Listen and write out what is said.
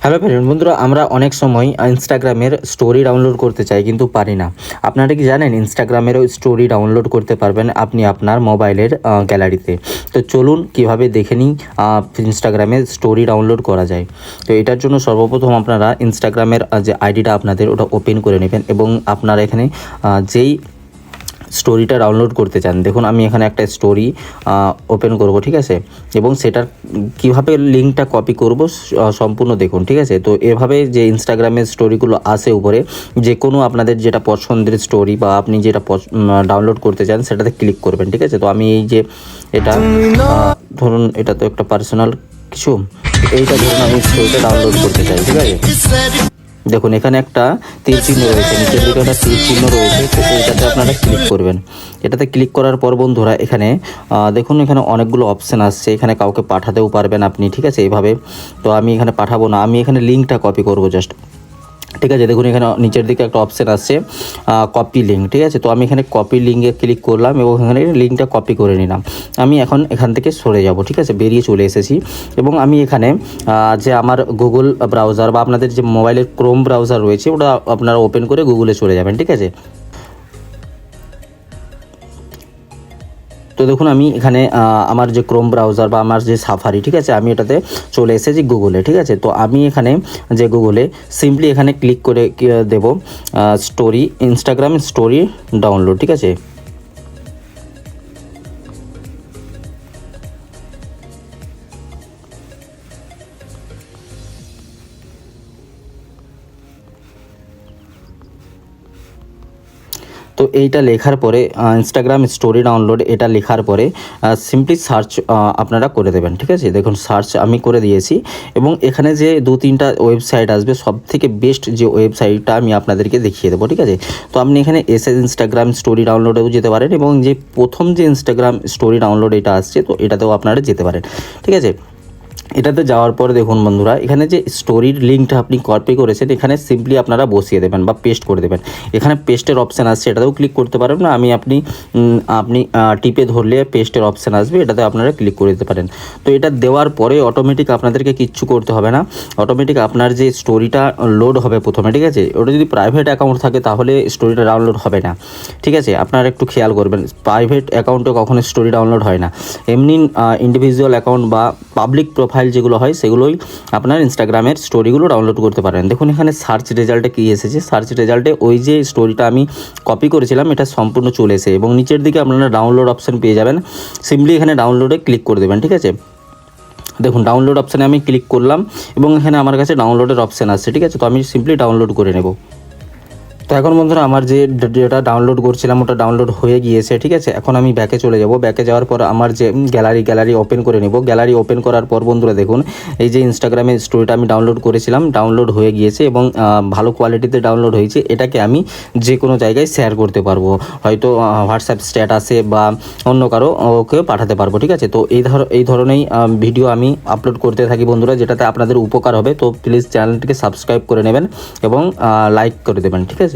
Hello friend বন্ধুরা, আমরা অনেক সময় ইনস্টাগ্রামের স্টোরি ডাউনলোড করতে চাই কিন্তু পারি না। আপনারা কি জানেন ইনস্টাগ্রামেরও স্টোরি ডাউনলোড করতে পারবেন আপনি আপনার মোবাইলের গ্যালারিতে। তো চলুন কিভাবে দেখে নিই ইনস্টাগ্রামের স্টোরি ডাউনলোড করা যায়। তো এটার জন্য সর্বপ্রথম আপনারা ইনস্টাগ্রামের যে আইডিটা আপনাদের ওটা ওপেন করে নেবেন এবং আপনারা এখানে যেই স্টোরিটা ডাউনলোড করতে চান, দেখুন আমি এখানে একটা স্টোরি ওপেন করব, ঠিক আছে, এবং সেটার কিভাবে লিঙ্কটা কপি করব সম্পূর্ণ দেখুন, ঠিক আছে। তো এভাবে যে ইনস্টাগ্রামের স্টোরিগুলো আসে উপরে, যে কোনো আপনাদের যেটা পছন্দের স্টোরি বা আপনি যেটা ডাউনলোড করতে চান সেটাতে ক্লিক করবেন, ঠিক আছে। তো আমি এই যে এটা ধরুন, এটা তো একটা পার্সোনাল কিছু, এইটা ধরুন আমি স্টোরিটা ডাউনলোড করতে চাই, ঠিক আছে। দেখুন এখানে একটা তীর চিহ্ন রয়েছে, নিচের দিকে একটা তীর চিহ্ন রয়েছে, তো এইটাতে আপনারা ক্লিক করবেন। এটাতে ক্লিক করার পর বন্ধুরা এখানে দেখুন এখানে অনেকগুলো অপশান আসছে, এখানে কাউকে পাঠাতেও পারবেন আপনি, ঠিক আছে, এইভাবে। তো আমি এখানে পাঠাবো না, আমি এখানে লিঙ্কটা কপি করবো জাস্ট, ঠিক আছে। দেখুন এখানে নিচের দিকে একটা অপশান আসছে কপি লিঙ্ক, ঠিক আছে। তো আমি এখানে কপি লিঙ্কে ক্লিক করলাম এবং এখানে লিঙ্কটা কপি করে নিলাম। আমি এখন এখান থেকে সরে যাব, ঠিক আছে, বেরিয়ে চলে এসেছি। এবং আমি এখানে যে আমার গুগল ব্রাউজার বা আপনাদের যে মোবাইলের ক্রোম ব্রাউজার রয়েছে ওটা আপনারা ওপেন করে গুগলে চলে যাবেন, ঠিক আছে। তো দেখুন আমি এখানে আমার যে ক্রোম ব্রাউজার বা আমার যে সাফারি, ঠিক আছে, আমি এটাতে চলে এসেছি গুগলে, ঠিক আছে। তো আমি এখানে যে গুগলে সিম্পলি এখানে ক্লিক করে দেব স্টোরি, ইনস্টাগ্রাম স্টোরি ডাউনলোড, ঠিক আছে। তো এইটা লেখার পরে ইনস্টাগ্রাম স্টোরি ডাউনলোড এটা লেখার পরে সিম্পলি সার্চ আপনারা করে দেবেন, ঠিক আছে। দেখুন সার্চ আমি করে দিয়েছি এবং এখানে যে 2-3টা ওয়েবসাইট আসবে, সব থেকে বেস্ট যে ওয়েবসাইটটা আমি আপনাদেরকে দেখিয়ে দেবো, ঠিক আছে। তো আপনি এখানে এসে ইনস্টাগ্রাম স্টোরি ডাউনলোডেও যেতে পারেন এবং যে প্রথম যে ইনস্টাগ্রাম স্টোরি ডাউনলোড এটা আসছে তো এটাতেও আপনারা যেতে পারেন, ঠিক আছে। এটাতে যাওয়ার পরে দেখুন বন্ধুরা এখানে যে স্টোরির লিঙ্কটা আপনি কপি করেছেন এখানে সিম্পলি আপনারা বসিয়ে দেবেন বা পেস্ট করে দেবেন। এখানে পেস্টের অপশান আসছে, এটাতেও ক্লিক করতে পারেন না, আপনি টিপে ধরলে পেস্টের অপশান আসবে, এটাতে আপনারা ক্লিক করে দিতে পারেন। তো এটা দেওয়ার পরে অটোমেটিক আপনাদেরকে কিচ্ছু করতে হবে না, অটোমেটিক আপনার যে স্টোরিটা লোড হবে প্রথমে, ঠিক আছে। ওটা যদি প্রাইভেট অ্যাকাউন্ট থাকে তাহলে স্টোরিটা ডাউনলোড হবে না, ঠিক আছে, আপনারা একটু খেয়াল করবেন। প্রাইভেট অ্যাকাউন্টে কখনো স্টোরি ডাউনলোড হয় না, এমনি ইন্ডিভিজুয়াল অ্যাকাউন্ট বা পাবলিক প্রোফাইল যেগুলো হয় সেগুলোই আপনার ইনস্টাগ্রামের স্টোরিগুলো ডাউনলোড করতে পারেন। দেখুন এখানে সার্চ রেজাল্টে কী এসেছে, সার্চ রেজাল্টে ওই যে স্টোরিটা আমি কপি করেছিলাম এটা সম্পূর্ণ চলে এসে এবং নিচের দিকে আপনারা ডাউনলোড অপশান পেয়ে যাবেন, সিম্পলি এখানে ডাউনলোডে ক্লিক করে দেবেন, ঠিক আছে। দেখুন ডাউনলোড অপশানে আমি ক্লিক করলাম এবং এখানে আমার কাছে ডাউনলোডের অপশান আসছে, ঠিক আছে। তো আমি সিম্পলি ডাউনলোড করে নেব। তো এখন বন্ধুরা আমার যেটা ডাউনলোড করছিলাম ওটা ডাউনলোড হয়ে গিয়েছে, ঠিক আছে। এখন আমি ব্যাকে চলে যাব, ব্যাকে যাওয়ার পর আমার যে গ্যালারি ওপেন করে নেব। গ্যালারি ওপেন করার পর বন্ধুরা দেখুন এই যে ইনস্টাগ্রামের স্টোরিটা আমি ডাউনলোড করেছিলাম ডাউনলোড হয়ে গিয়েছে এবং ভালো কোয়ালিটিতে ডাউনলোড হয়েছে। এটাকে আমি যে কোনো জায়গায় শেয়ার করতে পারবো, হয়তো হোয়াটসঅ্যাপ স্ট্যাটাসে বা অন্য কারো ওকেও পাঠাতে পারবো, ঠিক আছে। তো এই ধরনেরই ভিডিও আমি আপলোড করতে থাকি বন্ধুরা, যেটাতে আপনাদের উপকার হবে। তো প্লিজ চ্যানেলটিকে সাবস্ক্রাইব করে নেবেন এবং লাইক করে দেবেন, ঠিক আছে।